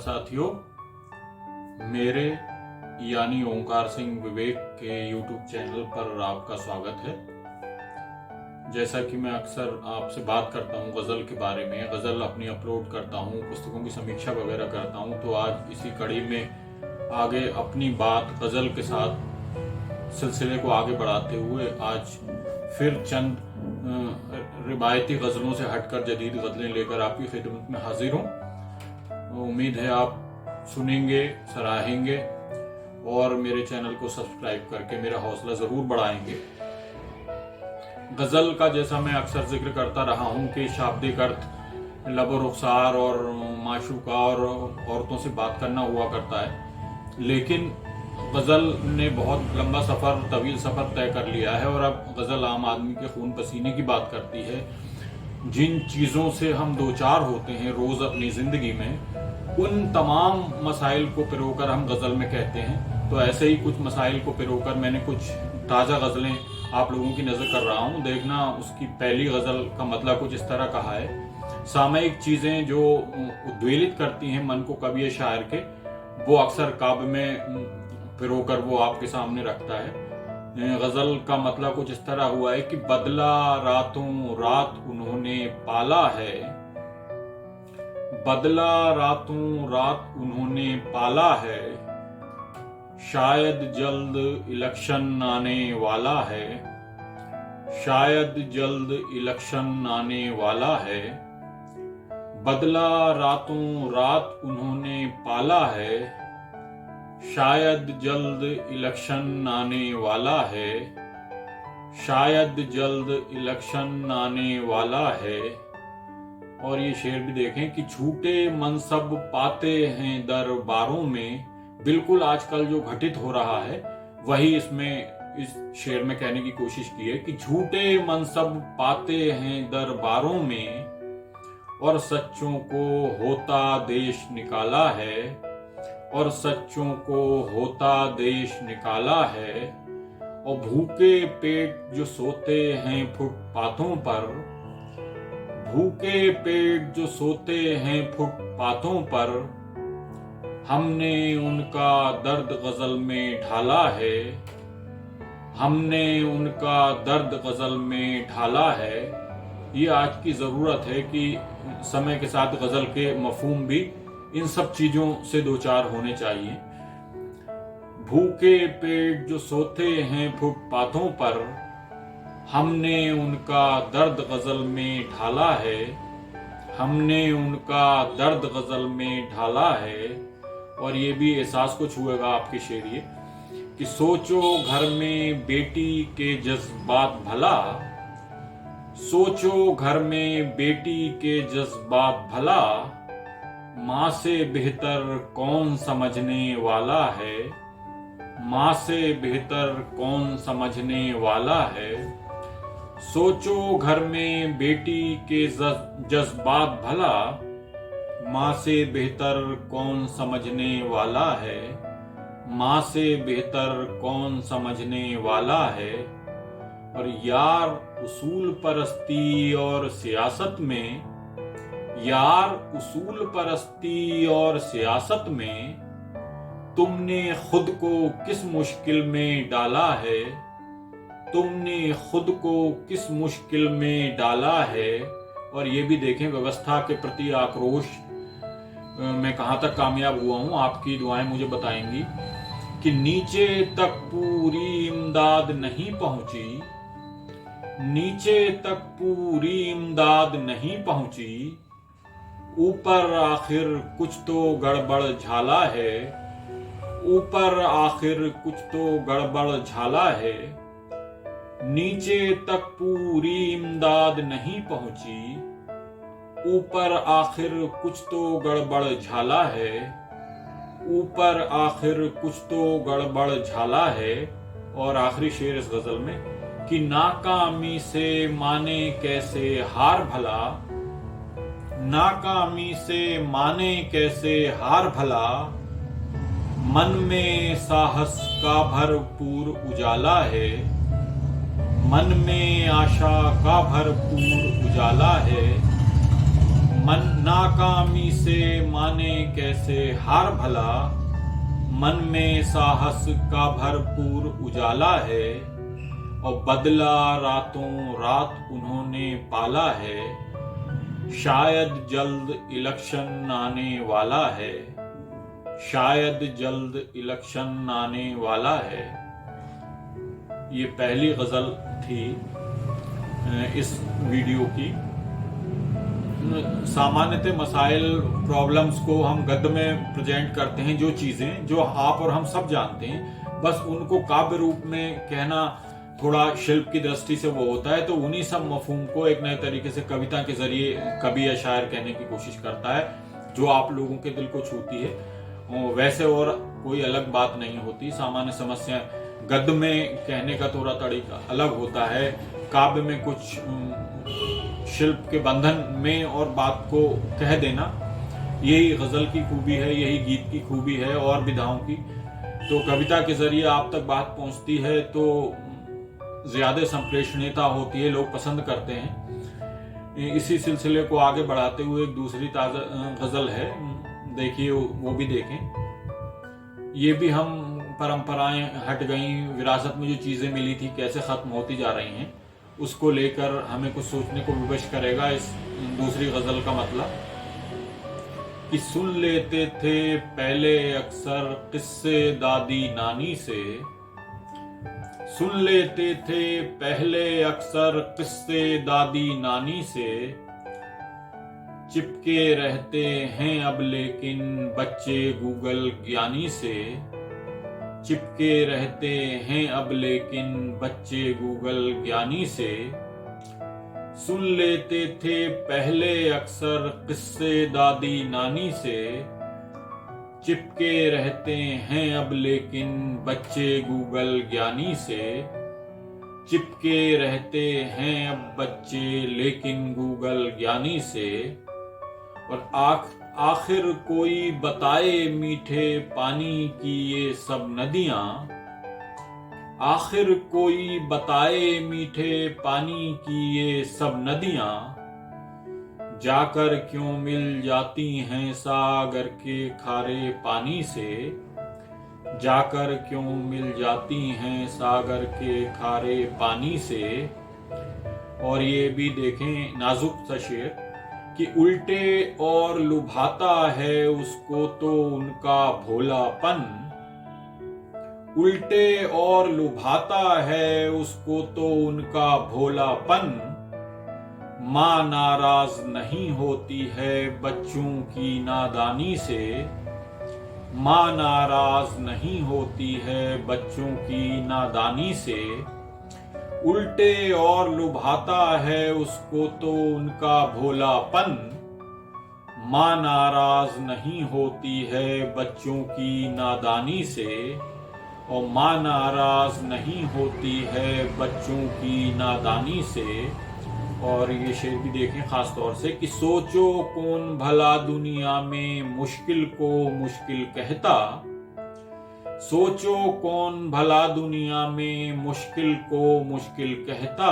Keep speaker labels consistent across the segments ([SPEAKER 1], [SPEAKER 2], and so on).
[SPEAKER 1] साथियों, मेरे यानी ओंकार सिंह विवेक के YouTube चैनल पर आपका स्वागत है। जैसा कि मैं अक्सर आपसे बात करता हूँ गज़ल के बारे में, गज़ल अपनी अपलोड करता हूँ, पुस्तकों की समीक्षा वगैरह करता हूँ, तो आज इसी कड़ी में आगे अपनी बात गज़ल के साथ सिलसिले को आगे बढ़ाते हुए आज फिर चंद रिवायती गज़लों से हटकर जदीद गज़लें लेकर आपकी खिदमत में हाजिर हूँ। उम्मीद है आप सुनेंगे, सराहेंगे और मेरे चैनल को सब्सक्राइब करके मेरा हौसला ज़रूर बढ़ाएंगे। गज़ल का जैसा मैं अक्सर जिक्र करता रहा हूँ कि शाब्दिक अर्थ लब और रुखसार और माशूका और औरतों से बात करना हुआ करता है, लेकिन गज़ल ने बहुत लंबा सफ़र, तवील सफ़र तय कर लिया है और अब गज़ल आम आदमी के खून पसीने की बात करती है। जिन चीज़ों से हम दो चार होते हैं रोज़ अपनी ज़िंदगी में, उन तमाम मसाइल को पिरोकर हम गज़ल में कहते हैं। तो ऐसे ही कुछ मसाइल को पिरोकर मैंने कुछ ताज़ा गज़लें आप लोगों की नज़र कर रहा हूँ। देखना, उसकी पहली गज़ल का मतलब कुछ इस तरह कहा है: सामयिक चीज़ें जो उद्वेलित करती हैं मन को कवि या शायर के, वो अक्सर काव्य में पिरोकर वो आपके सामने रखता है। गज़ल का मतलब कुछ इस तरह हुआ है कि बदला रातों रात उन्होंने पाला है, बदला रातों रात उन्होंने पाला है, शायद जल्द इलेक्शन आने वाला है, शायद जल्द इलेक्शन आने वाला है, बदला रातों रात उन्होंने पाला है, शायद जल्द इलेक्शन आने वाला है, शायद जल्द इलेक्शन आने वाला है। और ये शेर भी देखें कि झूठे मनसब पाते हैं दरबारों में। बिल्कुल आजकल जो घटित हो रहा है वही इसमें इस शेर में कहने की कोशिश की है कि झूठे मनसब पाते हैं दरबारों में और सच्चों को होता देश निकाला है, और सच्चों को होता देश निकाला है। और भूखे पेट जो सोते हैं फुटपाथों पर, भूखे पेट जो सोते हैं फुटपाथों पर, हमने उनका दर्द गज़ल में ढाला है, हमने उनका दर्द गज़ल में ढाला है। ये आज की ज़रूरत है कि समय के साथ गज़ल के मफहूम भी इन सब चीज़ों से दो चार होने चाहिए। भूखे पेट जो सोते हैं फुटपाथों पर, हमने उनका दर्द गज़ल में ढाला है, हमने उनका दर्द गज़ल में ढाला है। और ये भी एहसास को छुएगा आपके शेरिए कि सोचो घर में बेटी के जज्बात भला, सोचो घर में बेटी के जज्बात भला, माँ से बेहतर कौन समझने वाला है, माँ से बेहतर कौन समझने वाला है। सोचो घर में बेटी के जज्बात भला, माँ से बेहतर कौन समझने वाला है, माँ से बेहतर कौन समझने वाला है। और यार उसूल परस्ती और सियासत में, यार उसूल परस्ती और सियासत में, तुमने खुद को किस मुश्किल में डाला है, तुमने खुद को किस मुश्किल में डाला है। और ये भी देखें, व्यवस्था के प्रति आक्रोश मैं कहाँ तक कामयाब हुआ हूँ, आपकी दुआएं मुझे बताएंगी कि नीचे तक पूरी इमदाद नहीं पहुंची, नीचे तक पूरी इमदाद नहीं पहुंची, ऊपर आखिर कुछ तो गड़बड़ झाला है, ऊपर आखिर कुछ तो गड़बड़ झाला है। नीचे तक पूरी इमदाद नहीं पहुंची, ऊपर आखिर कुछ तो गड़बड़ झाला है, ऊपर आखिर कुछ तो गड़बड़ झाला है। और आखिरी शेर इस गज़ल में कि नाकामी से माने कैसे हार भला, नाकामी से माने कैसे हार भला, मन में साहस का भरपूर उजाला है, मन में आशा का भरपूर उजाला है, मन नाकामी से माने कैसे हार भला, मन में साहस का भरपूर उजाला है, और बदला रातों रात उन्होंने पाला है, शायद जल्द इलेक्शन आने वाला है, शायद जल्द इलेक्शन आने वाला है। ये पहली गजल थी इस वीडियो की। सामान्यतः मसाइल प्रॉब्लम्स को हम गद्य में प्रेजेंट करते हैं, जो चीजें जो आप और हम सब जानते हैं, बस उनको काव्य रूप में कहना थोड़ा शिल्प की दृष्टि से वो होता है। तो उन्हीं सब मफहूम को एक नए तरीके से कविता के जरिए कवि या शायर कहने की कोशिश करता है, जो आप लोगों के दिल को छूती है। वैसे और कोई अलग बात नहीं होती। सामान्य समस्या गद्य में कहने का थोड़ा तरीका अलग होता है, काव्य में कुछ शिल्प के बंधन में और बात को कह देना, यही गजल की खूबी है, यही गीत की खूबी है और विधाओं की। तो कविता के जरिए आप तक बात पहुंचती है तो ज्यादा संप्रेषणीयता होती है, लोग पसंद करते हैं। इसी सिलसिले को आगे बढ़ाते हुए एक दूसरी ताजा गजल है, देखिए वो भी देखें। ये भी हम परंपराएं हट गई, विरासत में जो चीजें मिली थी कैसे खत्म होती जा रही हैं, उसको लेकर हमें कुछ सोचने को विवश करेगा इस दूसरी गजल का मतलब। कि सुन लेते थे पहले अक्सर किस्से दादी नानी से, सुन लेते थे पहले अक्सर किस्से दादी नानी से, चिपके रहते हैं अब लेकिन बच्चे गूगल ज्ञानी से, चिपके रहते हैं अब लेकिन बच्चे गूगल ज्ञानी से। सुन लेते थे पहले अक्सर किस्से दादी नानी से, चिपके रहते हैं अब लेकिन बच्चे गूगल ज्ञानी से, चिपके रहते हैं अब बच्चे लेकिन गूगल ज्ञानी से। और आखिर कोई बताए मीठे पानी की ये सब नदियां, आखिर कोई बताए मीठे पानी की ये सब नदियां, जाकर क्यों मिल जाती हैं सागर के खारे पानी से, जाकर क्यों मिल जाती हैं सागर के खारे पानी से। और ये भी देखें नाजुक सा शेर कि उल्टे और लुभाता है उसको तो उनका भोलापन, उल्टे और लुभाता है उसको तो उनका भोलापन, माँ नाराज नहीं होती है बच्चों की नादानी से, माँ नाराज नहीं होती है बच्चों की नादानी से। उल्टे और लुभाता है उसको तो उनका भोलापन, माँ नाराज नहीं होती है बच्चों की नादानी से, और माँ नाराज नहीं होती है बच्चों की नादानी से। और ये शेर भी देखें खास तौर से कि सोचो कौन भला दुनिया में मुश्किल को मुश्किल कहता, सोचो कौन भला दुनिया में मुश्किल को मुश्किल कहता,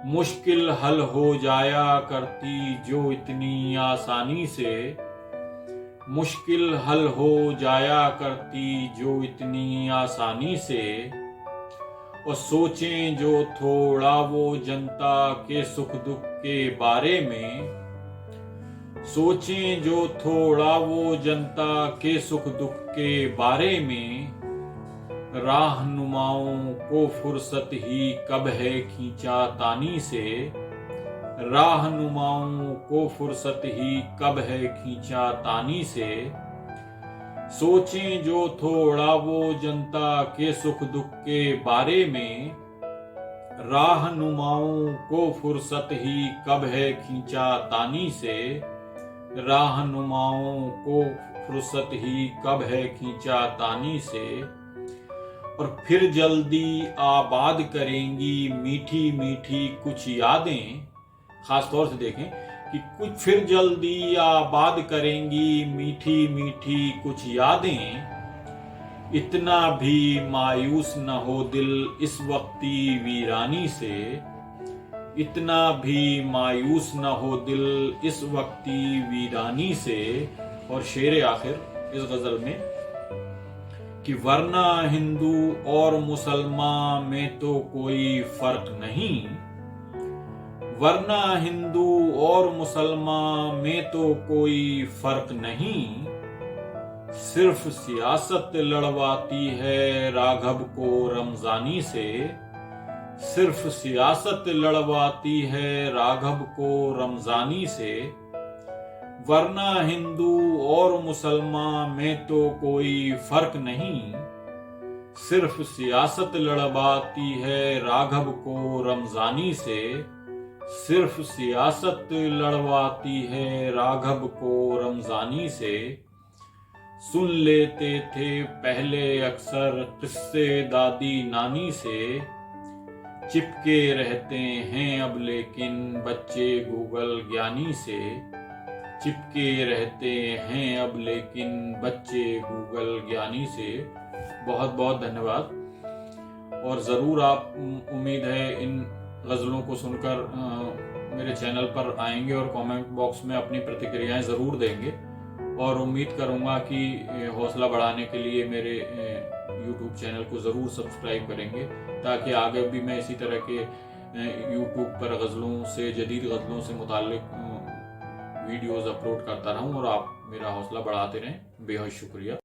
[SPEAKER 1] मुश्किल हल हो जाया करती जो इतनी आसानी से, मुश्किल हल हो जाया करती जो इतनी आसानी से। और सोचें जो थोड़ा वो जनता के सुख दुख के बारे में, सोचें जो थोड़ा वो जनता के सुख दुख के बारे में, राहनुमाओं को फुर्सत ही कब है खींचा तानी से, राहनुमाओं को फुर्सत ही कब है खींचा तानी से। सोचें जो थोड़ा वो जनता के सुख दुख के बारे में, राहनुमाओं को फुर्सत ही कब है खींचा तानी से, राहनुमाओं को फुर्सत ही कब है खींचा तानी से। और फिर जल्दी आबाद करेंगी मीठी मीठी कुछ यादें, खास तौर से देखें कि कुछ फिर जल्दी आबाद करेंगी मीठी मीठी कुछ यादें, इतना भी मायूस न हो दिल इस वक्ती वीरानी से, इतना भी मायूस न हो दिल इस वक्ती वीरानी से। और शेर आखिर इस गजल में कि वरना हिंदू और मुसलमान में तो कोई फर्क नहीं, वरना हिंदू और मुसलमान में तो कोई फर्क नहीं, सिर्फ सियासत लड़वाती है राघव को रमजानी से, सिर्फ सियासत लड़वाती है राघव को रमजानी से। वरना हिंदू और मुसलमान में तो कोई फर्क नहीं, सिर्फ सियासत लड़वाती है राघव को रमजानी से, सिर्फ सियासत लड़वाती है राघव को रमजानी से। सुन लेते थे पहले अक्सर किस्से दादी नानी से, चिपके रहते हैं अब लेकिन बच्चे गूगल ज्ञानी से, चिपके रहते हैं अब लेकिन बच्चे गूगल ज्ञानी से। बहुत बहुत धन्यवाद। और ज़रूर आप, उम्मीद है इन गज़लों को सुनकर मेरे चैनल पर आएंगे और कमेंट बॉक्स में अपनी प्रतिक्रियाएं ज़रूर देंगे। और उम्मीद करूंगा कि हौसला बढ़ाने के लिए मेरे YouTube चैनल को ज़रूर सब्सक्राइब करेंगे, ताकि आगे भी मैं इसी तरह के YouTube पर गज़लों से, जदीद गज़लों से मुताल्लिक वीडियोस अपलोड करता रहूं और आप मेरा हौसला बढ़ाते रहें। बेहद शुक्रिया।